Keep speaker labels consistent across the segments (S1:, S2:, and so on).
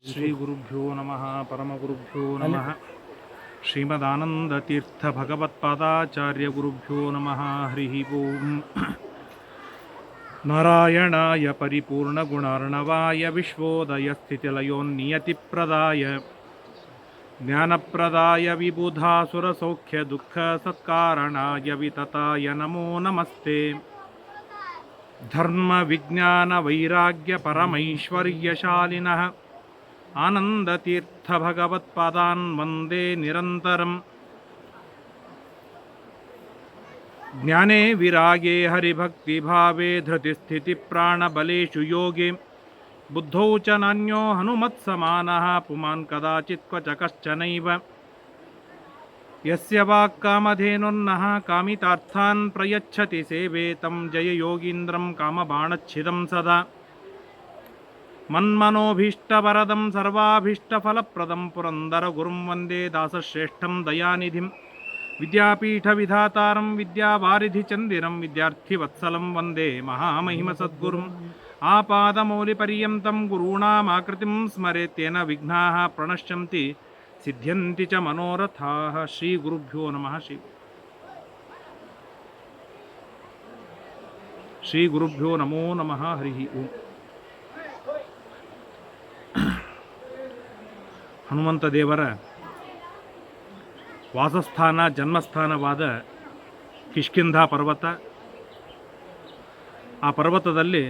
S1: ಶ್ರೀ ಗುರುಭ್ಯೋ ನಮಃ ಪರಮಗುರುಭ್ಯೋ ನಮಃ ಶ್ರೀಮದಾನಂದತೀರ್ಥ ಭಗವತ್ಪಾದಾಚಾರ್ಯ ಗುರುಭ್ಯೋ ನಮಃ ಹರಿ ಓಂ ನಾರಾಯಣಾಯ ಪರಿಪೂರ್ಣಗುಣಾರ್ಣವಾಯ ವಿಶ್ವೋದಯಸ್ಥಿತಿಲಯೋನ್ನಿಯತಿಪ್ರದಾಯ ಜ್ಞಾನಪ್ರದಾಯ ವಿಬುಧಾಸುರಸೌಖ್ಯದುಃಖಸತ್ಕಾರಣಾಯ ವಿತತಾಯ ನಮೋ ನಮಸ್ತೆ ಧರ್ಮ ವಿಜ್ಞಾನ ವೈರಾಗ್ಯ ಪರಮೈಶ್ವರ್ಯಶಾಲಿನಃ ಆನಂದತೀರ್ಥ ಭಗವತ್ಪಾದಾನ್ ವಂದೇ ನಿರಂತರಂ ಜ್ಞಾನೇ ವಿರಾಗೇ ಹರಿಭಕ್ತಿಭಾವೇ ಧೃತಿಸ್ಥಿತಿಪ್ರಾಣಬಲೇಷು ಯೋಗೇ ಬುದ್ಧೌ ಚ ನಾನ್ಯೋ ಹನುಮತ್ಸಮಾನಃ ಪುಮಾನ್ ಕದಾಚಿತ್ ಕ್ವಚ ಕಶ್ಚನೈವ ಯಸ್ಯ ವಾಕ್ಕಾಮಧೇನುರ್ನಃ ಕಾಮಿತಾರ್ಥಾನ್ ಪ್ರಯಚ್ಛತಿ ಸೇವೆ ತಂ ಜಯ ಯೋಗೀಂದ್ರಂ ಕಾಮಬಾಣಚ್ಛಿದಂ ಸದಾ ಮನ್ಮನೋಭೀಷ್ಟವರದಂ ಸರ್ವಾಭೀಷ್ಟಫಲಪ್ರದಂ ಪುರಂದರ ಗುರುಂ ವಂದೇ ದಾಸಶ್ರೇಷ್ಠಂ ದಯಾನಿಧಿಂ ವಿದ್ಯಾಪೀಠವಿಧಾತಾರಂ ವಿದ್ಯಾವಾರಿಧಿಚಂದಿರಂ ವಿದ್ಯಾರ್ಥಿವತ್ಸಲಂ ವಂದೇ ಮಹಾಮಹಿಮಸದ್ಗುರುಂ ಆಪಾದಮೌಲಿಪರ್ಯಂತಂ ಗುರುಣಾಮಾಕೃತಿಂ ಸ್ಮರೇತ್ತೇನ ವಿಘ್ನಾಃ ಪ್ರಣಶ್ಯಂತಿ ಸಿದ್ಧ್ಯಂತಿ ಚ ಮನೋರಥಾಃ. ಶ್ರೀ ಗುರುಭ್ಯೋ ನಮಃ. ಶ್ರೀ ಗುರುಭ್ಯೋ ನಮೋ ನಮಃ. ಹರಿ ಓಂ. ಹನುಮಂತ ದೇವರ ವಾಸಸ್ಥಾನ ಜನ್ಮಸ್ಥಾನವಾದ ಕಿಷ್ಕಿಂಧ ಪರ್ವತ. ಆ ಪರ್ವತದಲ್ಲಿ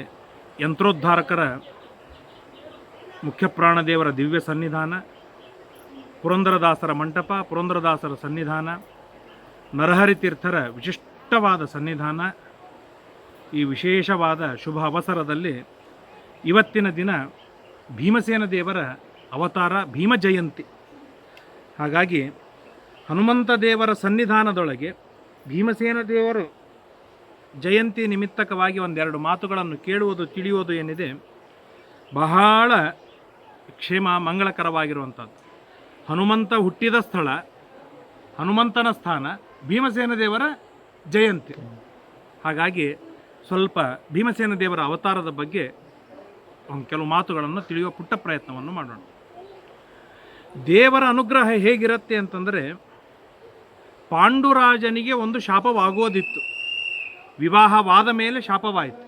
S1: ಯಂತ್ರೋದ್ಧಾರಕರ ಮುಖ್ಯಪ್ರಾಣದೇವರ ದಿವ್ಯ ಸನ್ನಿಧಾನ, ಪುರಂದರದಾಸರ ಮಂಟಪ, ಪುರಂದರದಾಸರ ಸನ್ನಿಧಾನ, ನರಹರಿ ತೀರ್ಥರ ವಿಶಿಷ್ಟವಾದ ಸನ್ನಿಧಾನ. ಈ ವಿಶೇಷವಾದ ಶುಭ ಅವಸರದಲ್ಲಿ ಇವತ್ತಿನ ದಿನ ಭೀಮಸೇನ ದೇವರ ಅವತಾರ ಭೀಮ ಜಯಂತಿ. ಹಾಗಾಗಿ ಹನುಮಂತ ದೇವರ ಸನ್ನಿಧಾನದೊಳಗೆ ಭೀಮಸೇನ ದೇವರು ಜಯಂತಿ ನಿಮಿತ್ತಕವಾಗಿ ಒಂದೆರಡು ಮಾತುಗಳನ್ನು ಕೇಳುವುದು ತಿಳಿಯುವುದು ಏನಿದೆ ಬಹಳ ಕ್ಷೇಮ ಮಂಗಳಕರವಾಗಿರುವಂಥದ್ದು. ಹನುಮಂತ ಹುಟ್ಟಿದ ಸ್ಥಳ, ಹನುಮಂತನ ಸ್ಥಾನ, ಭೀಮಸೇನ ದೇವರ ಜಯಂತಿ. ಹಾಗಾಗಿ ಸ್ವಲ್ಪ ಭೀಮಸೇನ ದೇವರ ಅವತಾರದ ಬಗ್ಗೆ ಕೆಲವು ಮಾತುಗಳನ್ನು ತಿಳಿಯುವ ಪುಟ್ಟ ಪ್ರಯತ್ನವನ್ನು ಮಾಡೋಣ. ದೇವರ ಅನುಗ್ರಹ ಹೇಗಿರುತ್ತೆ ಅಂತಂದರೆ, ಪಾಂಡುರಾಜನಿಗೆ ಒಂದು ಶಾಪವಾಗೋದಿತ್ತು. ವಿವಾಹವಾದ ಮೇಲೆ ಶಾಪವಾಯಿತು.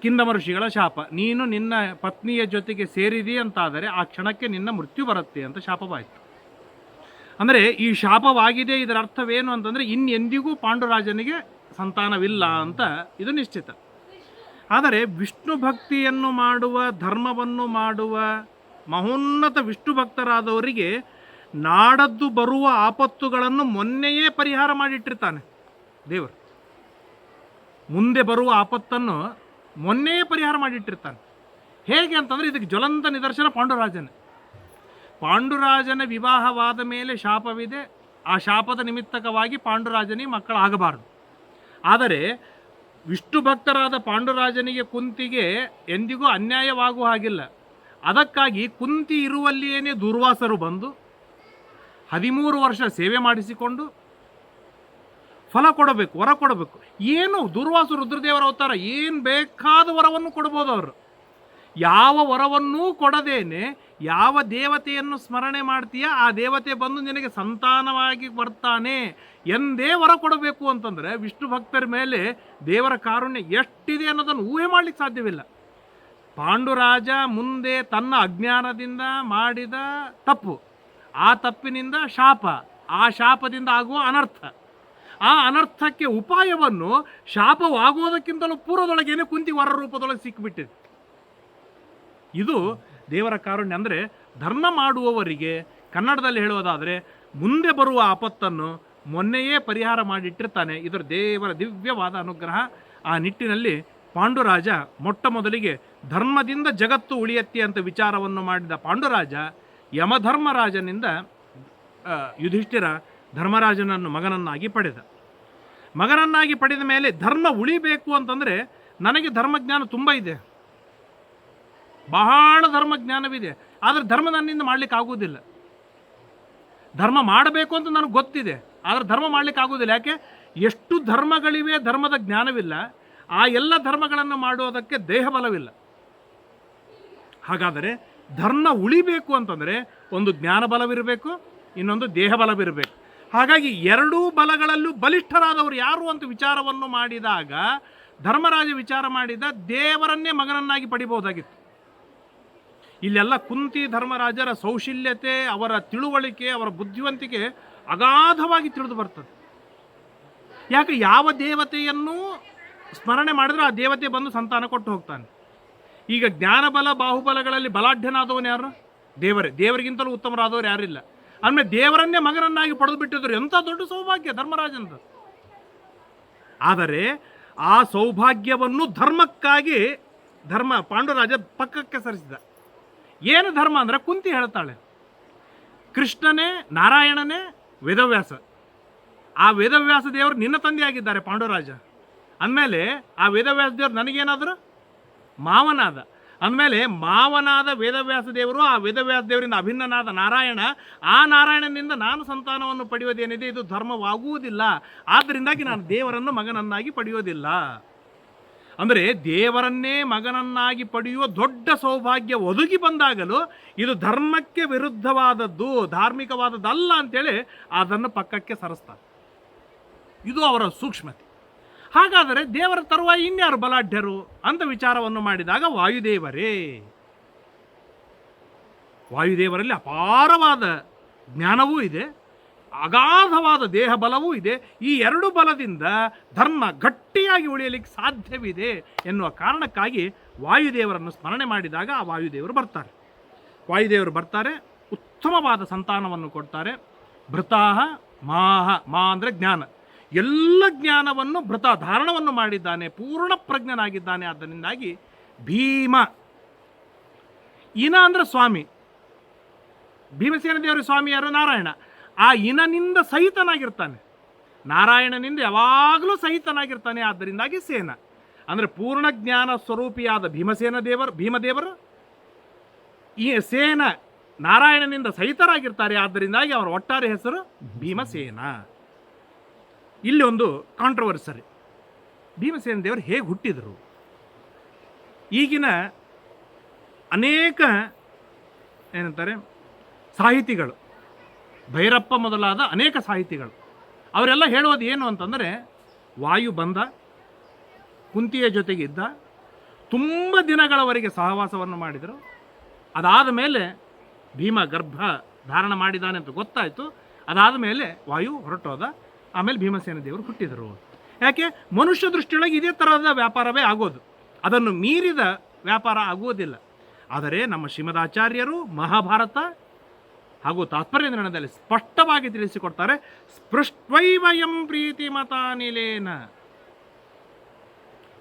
S1: ಕಿಂದಮ ಋಷಿಗಳ ಶಾಪ, ನೀನು ನಿನ್ನ ಪತ್ನಿಯ ಜೊತೆಗೆ ಸೇರಿದಿ ಅಂತಾದರೆ ಆ ಕ್ಷಣಕ್ಕೆ ನಿನ್ನ ಮೃತ್ಯು ಬರುತ್ತೆ ಅಂತ ಶಾಪವಾಯಿತು. ಅಂದರೆ ಈ ಶಾಪವಾಗಿದೆ, ಇದರ ಅರ್ಥವೇನು ಅಂತಂದರೆ ಇನ್ನೆಂದಿಗೂ ಪಾಂಡುರಾಜನಿಗೆ ಸಂತಾನವಿಲ್ಲ ಅಂತ ಇದು ನಿಶ್ಚಿತ. ಆದರೆ ವಿಷ್ಣು ಭಕ್ತಿಯನ್ನು ಮಾಡುವ, ಧರ್ಮವನ್ನು ಮಾಡುವ ಮಹೋನ್ನತ ವಿಷ್ಣು ಭಕ್ತರಾದವರಿಗೆ ನಾಡದ್ದು ಬರುವ ಆಪತ್ತುಗಳನ್ನು ಮೊನ್ನೆಯೇ ಪರಿಹಾರ ಮಾಡಿಟ್ಟಿರ್ತಾನೆ ದೇವರು. ಮುಂದೆ ಬರುವ ಆಪತ್ತನ್ನು ಮೊನ್ನೆಯೇ ಪರಿಹಾರ ಮಾಡಿಟ್ಟಿರ್ತಾನೆ. ಹೇಗೆ ಅಂತಂದರೆ ಇದಕ್ಕೆ ಜ್ವಲಂತ ನಿದರ್ಶನ ಪಾಂಡುರಾಜನ ವಿವಾಹವಾದ ಮೇಲೆ ಶಾಪವಿದೆ. ಆ ಶಾಪದ ನಿಮಿತ್ತಕವಾಗಿ ಪಾಂಡುರಾಜನಿಗೆ ಮಕ್ಕಳಾಗಬಾರದು. ಆದರೆ ವಿಷ್ಣು ಭಕ್ತರಾದ ಪಾಂಡುರಾಜನಿಗೆ ಕುಂತಿಗೆ ಎಂದಿಗೂ ಅನ್ಯಾಯವಾಗುವ ಹಾಗಿಲ್ಲ. ಅದಕ್ಕಾಗಿ ಕುಂತಿ ಇರುವಲ್ಲಿಯೇ ದುರ್ವಾಸರು ಬಂದು 13 ವರ್ಷ ಸೇವೆ ಮಾಡಿಸಿಕೊಂಡು ಫಲ ಕೊಡಬೇಕು, ವರ ಕೊಡಬೇಕು. ಏನು ದುರ್ವಾಸರು ರುದ್ರದೇವರ ಅವತಾರ, ಏನು ಬೇಕಾದ ವರವನ್ನು ಕೊಡ್ಬೋದು ಅವರು. ಯಾವ ವರವನ್ನೂ ಕೊಡದೇನೆ ಯಾವ ದೇವತೆಯನ್ನು ಸ್ಮರಣೆ ಮಾಡ್ತೀಯ ಆ ದೇವತೆ ಬಂದು ನಿನಗೆ ಸಂತಾನವಾಗಿ ಬರ್ತಾನೆ ಎಂದೇ ವರ ಕೊಡಬೇಕು ಅಂತಂದರೆ ವಿಷ್ಣು ಭಕ್ತರ ಮೇಲೆ ದೇವರ ಕಾರುಣ್ಯ ಎಷ್ಟಿದೆ ಅನ್ನೋದನ್ನು ಊಹೆ ಮಾಡಲಿಕ್ಕೆ ಸಾಧ್ಯವಿಲ್ಲ. ಪಾಂಡುರಾಜ ಮುಂದೆ ತನ್ನ ಅಜ್ಞಾನದಿಂದ ಮಾಡಿದ ತಪ್ಪು, ಆ ತಪ್ಪಿನಿಂದ ಶಾಪ, ಆ ಶಾಪದಿಂದ ಆಗುವ ಅನರ್ಥ, ಆ ಅನರ್ಥಕ್ಕೆ ಉಪಾಯವನ್ನು ಶಾಪವಾಗುವುದಕ್ಕಿಂತಲೂ ಪೂರ್ವದೊಳಗೇನೆ ಕುಂತಿ ವರ ರೂಪದೊಳಗೆ ಸಿಕ್ಕಿಬಿಟ್ಟಿದೆ. ಇದು ದೇವರ ಕಾರುಣ್ಯ. ಅಂದರೆ ಧರ್ಮ ಮಾಡುವವರಿಗೆ ಕನ್ನಡದಲ್ಲಿ ಹೇಳುವುದಾದರೆ ಮುಂದೆ ಬರುವ ಆಪತ್ತನ್ನು ಮೊನ್ನೆಯೇ ಪರಿಹಾರ ಮಾಡಿಟ್ಟಿರ್ತಾನೆ. ಇದರ ದೇವರ ದಿವ್ಯವಾದ ಅನುಗ್ರಹ. ಆ ನಿಟ್ಟಿನಲ್ಲಿ ಪಾಂಡುರಾಜ ಮೊಟ್ಟ ಮೊದಲಿಗೆ ಧರ್ಮದಿಂದ ಜಗತ್ತು ಉಳಿಯತ್ತಿ ಅಂತ ವಿಚಾರವನ್ನು ಮಾಡಿದ ಪಾಂಡುರಾಜ ಯಮಧರ್ಮರಾಜನಿಂದ ಯುಧಿಷ್ಠಿರ ಧರ್ಮರಾಜನನ್ನು ಮಗನನ್ನಾಗಿ ಪಡೆದ ಮೇಲೆ ಧರ್ಮ ಉಳಿಬೇಕು ಅಂತಂದರೆ ನನಗೆ ಧರ್ಮಜ್ಞಾನ ತುಂಬ ಇದೆ, ಬಹಳ ಧರ್ಮಜ್ಞಾನವಿದೆ. ಆದರೆ ಧರ್ಮ ನನ್ನಿಂದ ಮಾಡಲಿಕ್ಕೆ ಆಗುವುದಿಲ್ಲ. ಧರ್ಮ ಮಾಡಬೇಕು ಅಂತ ನನಗೆ ಗೊತ್ತಿದೆ, ಆದರೆ ಧರ್ಮ ಮಾಡಲಿಕ್ಕೆ ಆಗುವುದಿಲ್ಲ. ಯಾಕೆ? ಎಷ್ಟು ಧರ್ಮಗಳಿವೆ, ಧರ್ಮದ ಜ್ಞಾನವಿಲ್ಲ. ಆ ಎಲ್ಲ ಧರ್ಮಗಳನ್ನು ಮಾಡುವುದಕ್ಕೆ ದೇಹ ಬಲವಿಲ್ಲ. ಹಾಗಾದರೆ ಧರ್ಮ ಉಳಿಬೇಕು ಅಂತಂದರೆ ಒಂದು ಜ್ಞಾನ ಬಲವಿರಬೇಕು, ಇನ್ನೊಂದು ದೇಹ ಬಲವಿರಬೇಕು. ಹಾಗಾಗಿ ಎರಡೂ ಬಲಗಳಲ್ಲೂ ಬಲಿಷ್ಠರಾದವರು ಯಾರು ಅಂತ ವಿಚಾರವನ್ನು ಮಾಡಿದಾಗ ಧರ್ಮರಾಜ ವಿಚಾರ ಮಾಡಿದ ದೇವರನ್ನೇ ಮಗನನ್ನಾಗಿ ಪಡಿಬಹುದಾಗಿತ್ತು. ಇಲ್ಲೆಲ್ಲ ಕುಂತಿ ಧರ್ಮರಾಜರ ಸೌಶಲ್ಯತೆ, ಅವರ ತಿಳುವಳಿಕೆ, ಅವರ ಬುದ್ಧಿವಂತಿಕೆ ಅಗಾಧವಾಗಿ ತಿಳಿದು ಬರ್ತದೆ. ಯಾಕೆ ಯಾವ ದೇವತೆಯನ್ನು ಸ್ಮರಣೆ ಮಾಡಿದ್ರೆ ಆ ದೇವತೆ ಬಂದು ಸಂತಾನ ಕೊಟ್ಟು ಹೋಗ್ತಾನೆ. ಈಗ ಜ್ಞಾನಬಲ ಬಾಹುಬಲಗಳಲ್ಲಿ ಬಲಾಢ್ಯನಾದವನು ಯಾರು? ದೇವರೇ. ದೇವರಿಗಿಂತಲೂ ಉತ್ತಮರಾದವರು ಯಾರಿಲ್ಲ. ಆಮೇಲೆ ದೇವರನ್ನೇ ಮಗನನ್ನಾಗಿ ಪಡೆದು ಬಿಟ್ಟಿದ್ರು. ಎಂಥ ದೊಡ್ಡ ಸೌಭಾಗ್ಯ ಧರ್ಮರಾಜಂದು. ಆದರೆ ಆ ಸೌಭಾಗ್ಯವನ್ನು ಧರ್ಮಕ್ಕಾಗಿ ಪಾಂಡುರಾಜ ಪಕ್ಕಕ್ಕೆ ಸರಿಸಿದ. ಏನು ಧರ್ಮ ಅಂದರೆ ಕುಂತಿ ಹೇಳ್ತಾಳೆ, ಕೃಷ್ಣನೇ ನಾರಾಯಣನೇ ವೇದವ್ಯಾಸ. ಆ ವೇದವ್ಯಾಸ ದೇವರು ನಿನ್ನ ತಂದೆಯಾಗಿದ್ದಾರೆ ಪಾಂಡುರಾಜ. ಅಂದಮೇಲೆ ಆ ವೇದವ್ಯಾಸ ದೇವರು ನನಗೇನಾದರೂ ಮಾವನಾದ. ಅಂದಮೇಲೆ ಮಾವನಾದ ವೇದವ್ಯಾಸ ದೇವರು, ಆ ವೇದವ್ಯಾಸ ದೇವರಿಂದ ಅಭಿನ್ನನಾದ ನಾರಾಯಣ, ಆ ನಾರಾಯಣನಿಂದ ನಾನು ಸಂತಾನವನ್ನು ಪಡೆಯೋದೇನಿದೆ ಇದು ಧರ್ಮವಾಗುವುದಿಲ್ಲ. ಆದ್ದರಿಂದಾಗಿ ನಾನು ದೇವರನ್ನು ಮಗನನ್ನಾಗಿ ಪಡೆಯೋದಿಲ್ಲ. ಅಂದರೆ ದೇವರನ್ನೇ ಮಗನನ್ನಾಗಿ ಪಡೆಯುವ ದೊಡ್ಡ ಸೌಭಾಗ್ಯ ಒದಗಿ ಬಂದಾಗಲೂ ಇದು ಧರ್ಮಕ್ಕೆ ವಿರುದ್ಧವಾದದ್ದು, ಧಾರ್ಮಿಕವಾದದ್ದಲ್ಲ ಅಂತೇಳಿ ಅದನ್ನು ಪಕ್ಕಕ್ಕೆ ಸರಿಸ್ತಾರೆ. ಇದು ಅವರ ಸೂಕ್ಷ್ಮತೆ. ಹಾಗಾದರೆ ದೇವರ ತರುವಾಯ ಇನ್ಯಾರು ಬಲಾಢ್ಯರು ಅಂತ ವಿಚಾರವನ್ನು ಮಾಡಿದಾಗ ವಾಯುದೇವರಲ್ಲಿ ಅಪಾರವಾದ ಜ್ಞಾನವೂ ಇದೆ, ಅಗಾಧವಾದ ದೇಹ ಬಲವೂ ಇದೆ. ಈ ಎರಡು ಬಲದಿಂದ ಧರ್ಮ ಗಟ್ಟಿಯಾಗಿ ಉಳಿಯಲಿಕ್ಕೆ ಸಾಧ್ಯವಿದೆ ಎನ್ನುವ ಕಾರಣಕ್ಕಾಗಿ ವಾಯುದೇವರನ್ನು ಸ್ಮರಣೆ ಮಾಡಿದಾಗ ಆ ವಾಯುದೇವರು ಬರ್ತಾರೆ. ಉತ್ತಮವಾದ ಸಂತಾನವನ್ನು ಕೊಡ್ತಾರೆ. ಭೃತಾಹ ಮಾ ಅಂದರೆ ಜ್ಞಾನ, ಎಲ್ಲ ಜ್ಞಾನವನ್ನು ಭೃತ ಧಾರಣವನ್ನು ಮಾಡಿದ್ದಾನೆ, ಪೂರ್ಣ ಪ್ರಜ್ಞನಾಗಿದ್ದಾನೆ. ಆದ್ದರಿಂದಾಗಿ ಭೀಮ. ಇನ ಅಂದರೆ ಸ್ವಾಮಿ. ಭೀಮಸೇನ ದೇವರ ಸ್ವಾಮಿ ಯಾರು? ನಾರಾಯಣ. ಆ ಇನನಿಂದ ಸಹಿತನಾಗಿರ್ತಾನೆ, ನಾರಾಯಣನಿಂದ ಯಾವಾಗಲೂ ಸಹಿತನಾಗಿರ್ತಾನೆ. ಆದ್ದರಿಂದಾಗಿ ಸೇನ ಅಂದರೆ ಪೂರ್ಣ ಜ್ಞಾನ ಸ್ವರೂಪಿಯಾದ ಭೀಮದೇವರು ಈ ಸೇನ ನಾರಾಯಣನಿಂದ ಸಹಿತರಾಗಿರ್ತಾರೆ. ಆದ್ದರಿಂದಾಗಿ ಅವರ ಒಟ್ಟಾರೆ ಹೆಸರು ಭೀಮಸೇನ. ಇಲ್ಲಿ ಒಂದು ಕಾಂಟ್ರವರ್ಸರಿ, ಭೀಮಸೇನ ದೇವರು ಹೇಗೆ ಹುಟ್ಟಿದರು? ಈಗಿನ ಅನೇಕ ಏನಂತಾರೆ ಸಾಹಿತಿಗಳು, ಭೈರಪ್ಪ ಮೊದಲಾದ ಅನೇಕ ಸಾಹಿತಿಗಳು ಅವರೆಲ್ಲ ಹೇಳೋದು ಏನು ಅಂತಂದರೆ, ವಾಯು ಬಂದ, ಕುಂತಿಯ ಜೊತೆಗಿದ್ದ, ತುಂಬ ದಿನಗಳವರೆಗೆ ಸಹವಾಸವನ್ನು ಮಾಡಿದರು. ಅದಾದ ಮೇಲೆ ಭೀಮ ಗರ್ಭ ಧಾರಣ ಮಾಡಿದ್ದಾನೆ ಅಂತ ಗೊತ್ತಾಯಿತು. ಅದಾದ ಮೇಲೆ ವಾಯು ಹೊರಟೋದ. ಆಮೇಲೆ ಭೀಮಸೇನ ದೇವರು ಹುಟ್ಟಿದರು. ಯಾಕೆ? ಮನುಷ್ಯ ದೃಷ್ಟಿಯೊಳಗೆ ಇದೇ ಥರದ ವ್ಯಾಪಾರವೇ ಆಗೋದು, ಅದನ್ನು ಮೀರಿದ ವ್ಯಾಪಾರ ಆಗುವುದಿಲ್ಲ. ಆದರೆ ನಮ್ಮ ಶ್ರೀಮದಾಚಾರ್ಯರು ಮಹಾಭಾರತ ಹಾಗೂ ತಾತ್ಪರ್ಯ ನಿರ್ಣಯದಲ್ಲಿ ಸ್ಪಷ್ಟವಾಗಿ ತಿಳಿಸಿಕೊಡ್ತಾರೆ. ಸ್ಪೃಷ್ಟ್ವೈವಯಂ ಪ್ರೀತಿ ಮತಾನಿಲೇನ.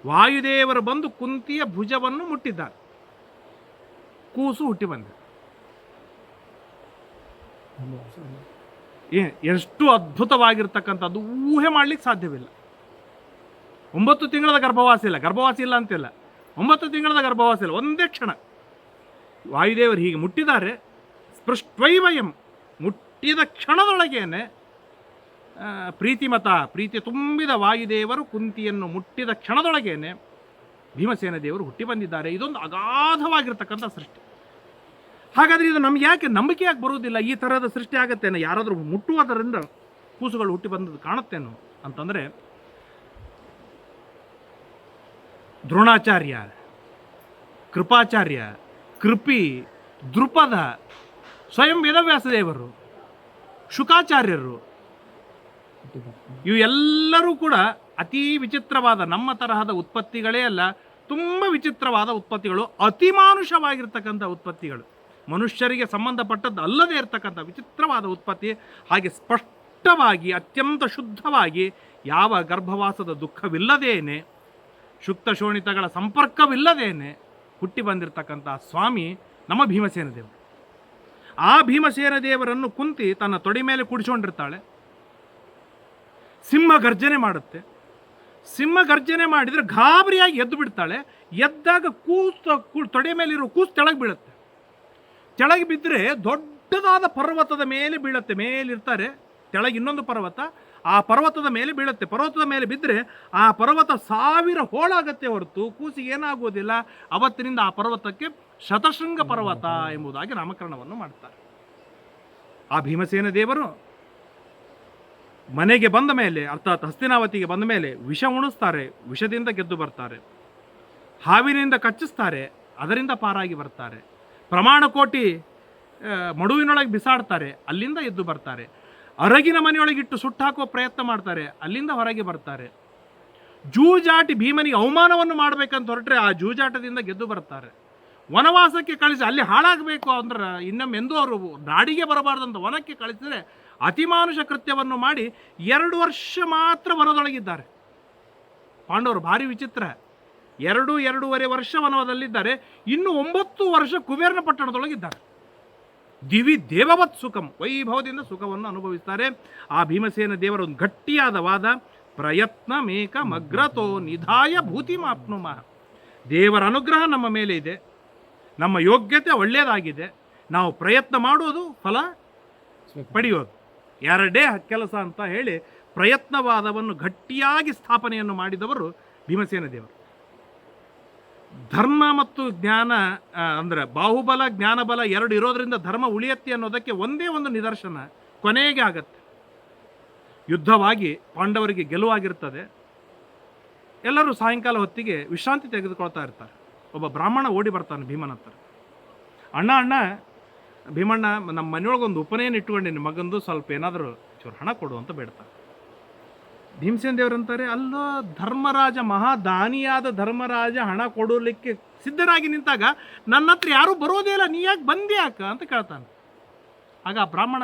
S1: ವಾಯುದೇವರು ಬಂದು ಕುಂತಿಯ ಭುಜವನ್ನು ಮುಟ್ಟಿದ್ದಾರೆ, ಕೂಸು ಹುಟ್ಟಿ ಬಂದ. ಎಷ್ಟು ಅದ್ಭುತವಾಗಿರ್ತಕ್ಕಂಥದ್ದು ಊಹೆ ಮಾಡಲಿಕ್ಕೆ ಸಾಧ್ಯವಿಲ್ಲ. 9 ತಿಂಗಳ ಗರ್ಭವಾಸ ಇಲ್ಲ ಅಂತಿಲ್ಲ, 9 ತಿಂಗಳ ಗರ್ಭವಾಸ ಇಲ್ಲ, ಒಂದೇ ಕ್ಷಣ ವಾಯುದೇವರು ಹೀಗೆ ಮುಟ್ಟಿದ್ದಾರೆ. ಸ್ಪೃಷ್ಟ್ವೈವಯಂ, ಮುಟ್ಟಿದ ಕ್ಷಣದೊಳಗೇನೆ ಪ್ರೀತಿ ತುಂಬಿದ ವಾಯುದೇವರು ಕುಂತಿಯನ್ನು ಮುಟ್ಟಿದ ಕ್ಷಣದೊಳಗೇನೆ ಭೀಮಸೇನ ದೇವರು ಹುಟ್ಟಿ ಬಂದಿದ್ದಾರೆ. ಇದೊಂದು ಅಗಾಧವಾಗಿರ್ತಕ್ಕಂಥ ಸೃಷ್ಟಿ. ಹಾಗಾದರೆ ಇದು ನಮ್ಗೆ ಯಾಕೆ ನಂಬಿಕೆ ಯಾಕೆ ಬರುವುದಿಲ್ಲ? ಈ ಥರದ ಸೃಷ್ಟಿ ಆಗುತ್ತೇನೋ, ಯಾರಾದರೂ ಮುಟ್ಟುವುದರಿಂದ ಕೂಸುಗಳು ಹುಟ್ಟಿ ಬಂದದ್ದು ಕಾಣುತ್ತೇನೋ ಅಂತಂದರೆ, ದ್ರೋಣಾಚಾರ್ಯ, ಕೃಪಾಚಾರ್ಯ, ಕೃಪಿ, ದೃಪದ, ಸ್ವಯಂ ವೇದವ್ಯಾಸದೇವರು, ಶುಕಾಚಾರ್ಯರು, ಇವೆಲ್ಲರೂ ಕೂಡ ಅತಿ ವಿಚಿತ್ರವಾದ, ನಮ್ಮ ತರಹದ ಉತ್ಪತ್ತಿಗಳೇ ಅಲ್ಲ, ತುಂಬ ವಿಚಿತ್ರವಾದ ಉತ್ಪತ್ತಿಗಳು, ಅತಿಮಾನುಷವಾಗಿರ್ತಕ್ಕಂಥ ಉತ್ಪತ್ತಿಗಳು, ಮನುಷ್ಯರಿಗೆ ಸಂಬಂಧಪಟ್ಟದ್ದು ಅಲ್ಲದೇ ಇರತಕ್ಕಂಥ ವಿಚಿತ್ರವಾದ ಉತ್ಪತ್ತಿ. ಹಾಗೆ ಸ್ಪಷ್ಟವಾಗಿ ಅತ್ಯಂತ ಶುದ್ಧವಾಗಿ ಯಾವ ಗರ್ಭವಾಸದ ದುಃಖವಿಲ್ಲದೇನೆ, ಶುಕ್ತ ಶೋಣಿತಗಳ ಸಂಪರ್ಕವಿಲ್ಲದೇನೆ ಹುಟ್ಟಿ ಬಂದಿರತಕ್ಕಂಥ ಸ್ವಾಮಿ ನಮ್ಮ ಭೀಮಸೇನ ದೇವರು. ಆ ಭೀಮಸೇನ ದೇವರನ್ನು ಕುಂತಿ ತನ್ನ ತೊಡೆ ಮೇಲೆ ಕುಡಿಸ್ಕೊಂಡಿರ್ತಾಳೆ. ಸಿಂಹ ಗರ್ಜನೆ ಮಾಡುತ್ತೆ. ಸಿಂಹ ಗರ್ಜನೆ ಮಾಡಿದರೆ ಗಾಬರಿಯಾಗಿ ಎದ್ದು ಬಿಡ್ತಾಳೆ. ಎದ್ದಾಗ ತೊಡೆ ಮೇಲಿರೋ ಕೂಸು ತೆಳಗೆ ಬೀಳುತ್ತೆ. ತೆಳಗೆ ಬಿದ್ದರೆ ದೊಡ್ಡದಾದ ಪರ್ವತದ ಮೇಲೆ ಬೀಳುತ್ತೆ. ಮೇಲಿರ್ತಾರೆ, ತೆಳಗೆ ಇನ್ನೊಂದು ಪರ್ವತ, ಆ ಪರ್ವತದ ಮೇಲೆ ಬೀಳುತ್ತೆ. ಪರ್ವತದ ಮೇಲೆ ಬಿದ್ದರೆ ಆ ಪರ್ವತ 1000 ಹೋಳಾಗತ್ತೆ ಹೊರತು ಕೂಸಿಗೆ ಏನಾಗುವುದಿಲ್ಲ. ಅವತ್ತಿನಿಂದ ಆ ಪರ್ವತಕ್ಕೆ ಶತಶೃಂಗ ಪರ್ವತ ಎಂಬುದಾಗಿ ನಾಮಕರಣವನ್ನು ಮಾಡ್ತಾರೆ. ಆ ಭೀಮಸೇನ ದೇವರು ಮನೆಗೆ ಬಂದ ಮೇಲೆ, ಅರ್ಥಾತ್ ಹಸ್ತಿನಾವತಿಗೆ ಬಂದ ಮೇಲೆ ವಿಷ ಉಣಿಸ್ತಾರೆ, ವಿಷದಿಂದ ಗೆದ್ದು ಬರ್ತಾರೆ. ಹಾವಿನಿಂದ ಕಚ್ಚಿಸ್ತಾರೆ, ಅದರಿಂದ ಪಾರಾಗಿ ಬರ್ತಾರೆ. ಪ್ರಮಾಣ ಕೋಟಿ ಮಡುವಿನೊಳಗೆ ಬಿಸಾಡ್ತಾರೆ, ಅಲ್ಲಿಂದ ಎದ್ದು ಬರ್ತಾರೆ. ಅರಗಿನ ಮನೆಯೊಳಗಿಟ್ಟು ಸುಟ್ಟಾಕುವ ಪ್ರಯತ್ನ ಮಾಡ್ತಾರೆ, ಅಲ್ಲಿಂದ ಹೊರಗೆ ಬರ್ತಾರೆ. ಜೂಜಾಟಿ ಭೀಮನಿಗೆ ಅವಮಾನವನ್ನು ಮಾಡಬೇಕಂತ ಹೊರಟ್ರೆ ಆ ಜೂಜಾಟದಿಂದ ಗೆದ್ದು ಬರ್ತಾರೆ. ವನವಾಸಕ್ಕೆ ಕಳಿಸಿ ಅಲ್ಲಿ ಹಾಳಾಗಬೇಕು ಅಂದ್ರೆ ಇನ್ನೊಮ್ಮೆಂದೂ ಅವರು ನಾಡಿಗೆ ಬರಬಾರ್ದಂತ ವನಕ್ಕೆ ಕಳಿಸಿದರೆ ಅತಿಮಾನುಷ ಕೃತ್ಯವನ್ನು ಮಾಡಿ 2 ವರ್ಷ ಮಾತ್ರ ವನದೊಳಗಿದ್ದಾರೆ. ಪಾಂಡವರು ಭಾರಿ ವಿಚಿತ್ರ. 2.5 ವರ್ಷ ವನದಲ್ಲಿದ್ದಾರೆ, ಇನ್ನು 9 ವರ್ಷ ಕುಬೇರನ ಪಟ್ಟಣದೊಳಗಿದ್ದಾರೆ. ದಿವಿ ದೇವವತ್ ಸುಖಂ, ವೈಭವದಿಂದ ಸುಖವನ್ನು ಅನುಭವಿಸ್ತಾರೆ. ಆ ಭೀಮಸೇನ ದೇವರ ಒಂದು ಗಟ್ಟಿಯಾದ ವಾದ, ಪ್ರಯತ್ನ ಮೇಕ ಮಗ್ರತೋ ನಿಧಾಯ ಭೂತಿ ಮಾಪ್ನುಮಃ. ದೇವರ ಅನುಗ್ರಹ ನಮ್ಮ ಮೇಲೆ ಇದೆ, ನಮ್ಮ ಯೋಗ್ಯತೆ ಒಳ್ಳೆಯದಾಗಿದೆ, ನಾವು ಪ್ರಯತ್ನ ಮಾಡೋದು ಫಲ ಪಡೆಯೋದು ಎರಡೇ ಕೆಲಸ ಅಂತ ಹೇಳಿ ಪ್ರಯತ್ನವಾದವನ್ನು ಗಟ್ಟಿಯಾಗಿ ಸ್ಥಾಪನೆಯನ್ನು ಮಾಡಿದವರು ಭೀಮಸೇನ ದೇವರು. ಧರ್ಮ ಮತ್ತು ಜ್ಞಾನ ಅಂದರೆ ಬಾಹುಬಲ ಜ್ಞಾನಬಲ 2 ಇರೋದ್ರಿಂದ ಧರ್ಮ ಉಳಿಯತ್ತೆ ಅನ್ನೋದಕ್ಕೆ ಒಂದೇ ಒಂದು ನಿದರ್ಶನ ಕೊನೆಗೆ ಆಗತ್ತೆ. ಯುದ್ಧವಾಗಿ ಪಾಂಡವರಿಗೆ ಗೆಲುವಾಗಿರ್ತದೆ. ಎಲ್ಲರೂ ಸಾಯಂಕಾಲ ಹೊತ್ತಿಗೆ ವಿಶ್ರಾಂತಿ ತೆಗೆದುಕೊಳ್ತಾ ಇರ್ತಾರೆ. ಒಬ್ಬ ಬ್ರಾಹ್ಮಣ ಓಡಿ ಬರ್ತಾನೆ ಭೀಮನ ಹತ್ರ. ಅಣ್ಣ ಭೀಮಣ್ಣ, ನಮ್ಮ ಮನೆಯೊಳಗೊಂದು ಉಪನಯನ ಇಟ್ಕೊಂಡೇನಿ, ಮಗಂದು ಸ್ವಲ್ಪ ಏನಾದರೂ ಚೂರು ಹಣ ಕೊಡು ಅಂತ ಬೇಡ್ತಾರೆ. ಭೀಮಸೇನ ದೇವರಂತಾರೆ, ಅಲ್ಲೋ ಧರ್ಮರಾಜ, ಮಹಾದಾನಿಯಾದ ಧರ್ಮರಾಜ ಹಣ ಕೊಡಲಿಕ್ಕೆ ಸಿದ್ಧರಾಗಿ ನಿಂತಾಗ ನನ್ನ ಹತ್ರ ಯಾರೂ ಬರೋದೇ ಇಲ್ಲ, ನೀ ಯಾಕೆ ಬಂದಿ ಯಾಕ ಅಂತ ಕೇಳ್ತಾನೆ. ಆಗ ಆ ಬ್ರಾಹ್ಮಣ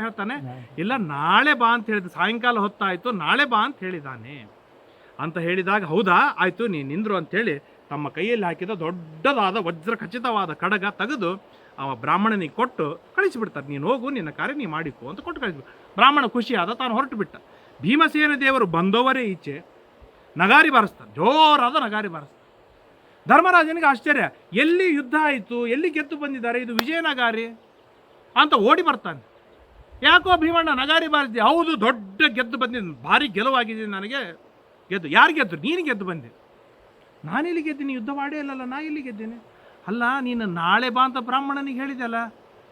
S1: ಹೇಳ್ತಾನೆ, ಇಲ್ಲ ನಾಳೆ ಬಾ ಅಂತ ಹೇಳಿದ, ಸಾಯಂಕಾಲ ಹೊತ್ತಾಯಿತು, ನಾಳೆ ಬಾ ಅಂತ ಹೇಳಿದಾನೆ ಅಂತ ಹೇಳಿದಾಗ, ಹೌದಾ ಆಯಿತು ನೀ ನಿಂದ್ರು ಅಂಥೇಳಿ ತಮ್ಮ ಕೈಯಲ್ಲಿ ಹಾಕಿದ ದೊಡ್ಡದಾದ ವಜ್ರ ಖಚಿತವಾದ ಕಡಗ ತೆಗೆದು ಅವ ಬ್ರಾಹ್ಮಣನಿಗೆ ಕೊಟ್ಟು ಕಳಿಸಿಬಿಡ್ತಾರೆ. ನೀನು ಹೋಗು, ನಿನ್ನ ಕಾರ್ಯ ನೀ ಮಾಡಿಕೊ ಅಂತ ಕೊಟ್ಟು ಕಳಿಸ್ಬಿಟ್ಟು ಬ್ರಾಹ್ಮಣ ಖುಷಿಯಾದ, ತಾನು ಹೊರಟು ಬಿಟ್ಟ. ಭೀಮಸೇನ ದೇವರು ಬಂದವರೇ ಈಚೆ ನಗಾರಿ ಬಾರಿಸ್ತಾರೆ, ಜೋರಾದ ನಗಾರಿ ಬಾರಿಸ್ತಾರೆ. ಧರ್ಮರಾಜನಿಗೆ ಆಶ್ಚರ್ಯ, ಎಲ್ಲಿ ಯುದ್ಧ ಆಯಿತು, ಎಲ್ಲಿ ಗೆದ್ದು ಬಂದಿದ್ದಾರೆ, ಇದು ವಿಜಯನಗಾರಿ ಅಂತ ಓಡಿ ಬರ್ತಾನೆ. ಯಾಕೋ ಭೀಮಣ್ಣ ನಗಾರಿ ಬಾರಿಸಿದೆ? ಹೌದು, ದೊಡ್ಡ ಗೆದ್ದು ಬಂದಿದ್ದೀನಿ, ಭಾರಿ ಗೆಲುವಾಗಿದ್ದೀನಿ ನನಗೆ. ಗೆದ್ದು ಯಾರು ಗೆದ್ದು? ನೀನು ಗೆದ್ದು ಬಂದೆ. ನಾನೆಲ್ಲಿ ಗೆದ್ದೀನಿ? ಯುದ್ಧ ಮಾಡೇ ಇಲ್ಲಲ್ಲ, ನಾ ಎಲ್ಲಿ ಗೆದ್ದೀನಿ? ಅಲ್ಲ, ನೀನು ನಾಳೆ ಬಾ ಅಂತ ಬ್ರಾಹ್ಮಣನಿಗೆ ಹೇಳಿದೆಲ್ಲ,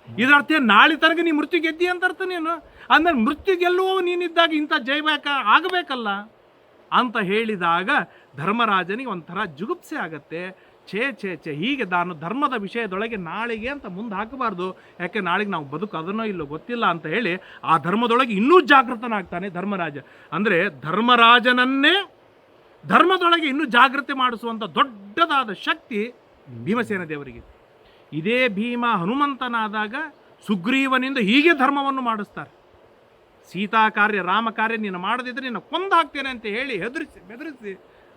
S1: ಇದರ ಅರ್ಥ ನಾಳೆ ತನಕ ನೀ ಮೃತ್ಯು ಗೆದ್ದಿ ಅಂತ ಅರ್ಥ. ನೀನು ಅಂದ್ರೆ ಮೃತ್ಯು ಗೆಲ್ಲುವ ನೀನಿದ್ದಾಗ ಇಂಥ ಜೈಬೇಕ ಆಗಬೇಕಲ್ಲ ಅಂತ ಹೇಳಿದಾಗ ಧರ್ಮರಾಜನಿಗೆ ಒಂಥರ ಜುಗುಪ್ಸೆ ಆಗತ್ತೆ. ಛೇ ಹೀಗೆ ನಾನು ಧರ್ಮದ ವಿಷಯದೊಳಗೆ ನಾಳೆಗೆ ಅಂತ ಮುಂದೆ ಹಾಕಬಾರ್ದು, ಯಾಕೆ ನಾಳೆಗೆ ನಾವು ಬದುಕು ಅದನ್ನೋ ಇಲ್ಲೋ ಗೊತ್ತಿಲ್ಲ ಅಂತ ಹೇಳಿ ಆ ಧರ್ಮದೊಳಗೆ ಇನ್ನೂ ಜಾಗೃತನಾಗ್ತಾನೆ ಧರ್ಮರಾಜ. ಅಂದರೆ ಧರ್ಮರಾಜನನ್ನೇ ಧರ್ಮದೊಳಗೆ ಇನ್ನೂ ಜಾಗೃತಿ ಮಾಡಿಸುವಂಥ ದೊಡ್ಡದಾದ ಶಕ್ತಿ ಭೀಮಸೇನ ದೇವರಿಗೆ. ಇದೇ ಭೀಮ ಹನುಮಂತನಾದಾಗ ಸುಗ್ರೀವನಿಂದ ಹೀಗೆ ಧರ್ಮವನ್ನು ಮಾಡಿಸ್ತಾರೆ. ಸೀತಾ ಕಾರ್ಯ, ರಾಮ ಕಾರ್ಯ ನೀನು ಮಾಡದಿದ್ದರೆ ನಿನ್ನ ಕೊಂದು ಹಾಕ್ತೇನೆ ಅಂತ ಹೇಳಿ ಬೆದರಿಸಿ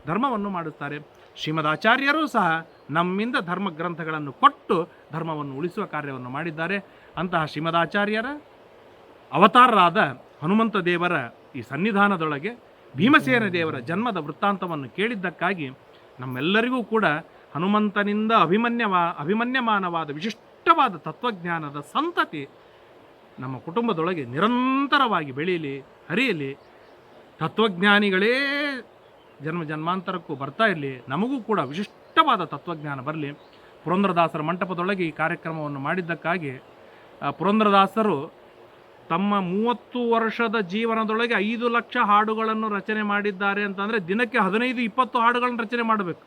S1: ಧರ್ಮವನ್ನು ಮಾಡಿಸ್ತಾರೆ. ಶ್ರೀಮದ್ ಆಚಾರ್ಯರೂ ಸಹ ನಮ್ಮಿಂದ ಧರ್ಮ ಗ್ರಂಥಗಳನ್ನು ಕೊಟ್ಟು ಧರ್ಮವನ್ನು ಉಳಿಸುವ ಕಾರ್ಯವನ್ನು ಮಾಡಿದ್ದಾರೆ. ಅಂತಹ ಶ್ರೀಮದಾಚಾರ್ಯರ ಅವತಾರರಾದ ಹನುಮಂತ ದೇವರ ಈ ಸನ್ನಿಧಾನದೊಳಗೆ ಭೀಮಸೇನ ದೇವರ ಜನ್ಮದ ವೃತ್ತಾಂತವನ್ನು ಕೇಳಿದ್ದಕ್ಕಾಗಿ ನಮ್ಮೆಲ್ಲರಿಗೂ ಕೂಡ ಹನುಮಂತನಿಂದ ಅಭಿಮನ್ಯಮಾನವಾದ ವಿಶಿಷ್ಟವಾದ ತತ್ವಜ್ಞಾನದ ಸಂತತಿ ನಮ್ಮ ಕುಟುಂಬದೊಳಗೆ ನಿರಂತರವಾಗಿ ಬೆಳೀಲಿ, ಹರಿಯಲಿ. ತತ್ವಜ್ಞಾನಿಗಳೇ ಜನ್ಮಾಂತರಕ್ಕೂ ಬರ್ತಾ ಇರಲಿ, ನಮಗೂ ಕೂಡ ವಿಶಿಷ್ಟವಾದ ತತ್ವಜ್ಞಾನ ಬರಲಿ. ಪುರಂದರದಾಸರ ಮಂಟಪದೊಳಗೆ ಈ ಕಾರ್ಯಕ್ರಮವನ್ನು ಮಾಡಿದ್ದಕ್ಕಾಗಿ ಪುರಂದರದಾಸರು ತಮ್ಮ 30 ವರ್ಷದ ಜೀವನದೊಳಗೆ 5 ಲಕ್ಷ ಹಾಡುಗಳನ್ನು ರಚನೆ ಮಾಡಿದ್ದಾರೆ ಅಂತಂದರೆ ದಿನಕ್ಕೆ 15-20 ಹಾಡುಗಳನ್ನು ರಚನೆ ಮಾಡಬೇಕು.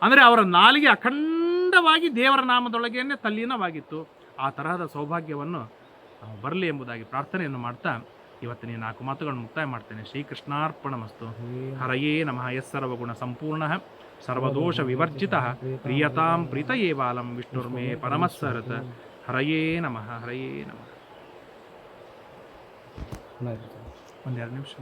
S1: ಅಂದರೆ ಅವರ ನಾಲಿಗೆ ಅಖಂಡವಾಗಿ ದೇವರ ನಾಮದೊಳಗೇನೆ ತಲ್ಲೀನವಾಗಿತ್ತು. ಆ ತರಹದ ಸೌಭಾಗ್ಯವನ್ನು ಬರಲಿ ಎಂಬುದಾಗಿ ಪ್ರಾರ್ಥನೆಯನ್ನು ಮಾಡ್ತಾ ಇವತ್ತಿನ 4 ಮಾತುಗಳನ್ನು ಮುಕ್ತಾಯ ಮಾಡ್ತೇನೆ. ಶ್ರೀಕೃಷ್ಣಾರ್ಪಣಮಸ್ತು. ಹರಯೇ ನಮಃ. ಯಸ್ಸರ್ವಗುಣ ಸಂಪೂರ್ಣ ಸರ್ವದೋಷ ವಿವರ್ಜಿತ ಪ್ರಿಯತಾಂ ಪ್ರೀತಯೇ ಬಾಲಂ ವಿಷ್ಣುರ್ಮೇ ಪರಮಸ್ಸರತ್. ಹರಯೇ ನಮಃ. ಹರಯೇ ನಮಃ. 1-2 ನಿಮಿಷ.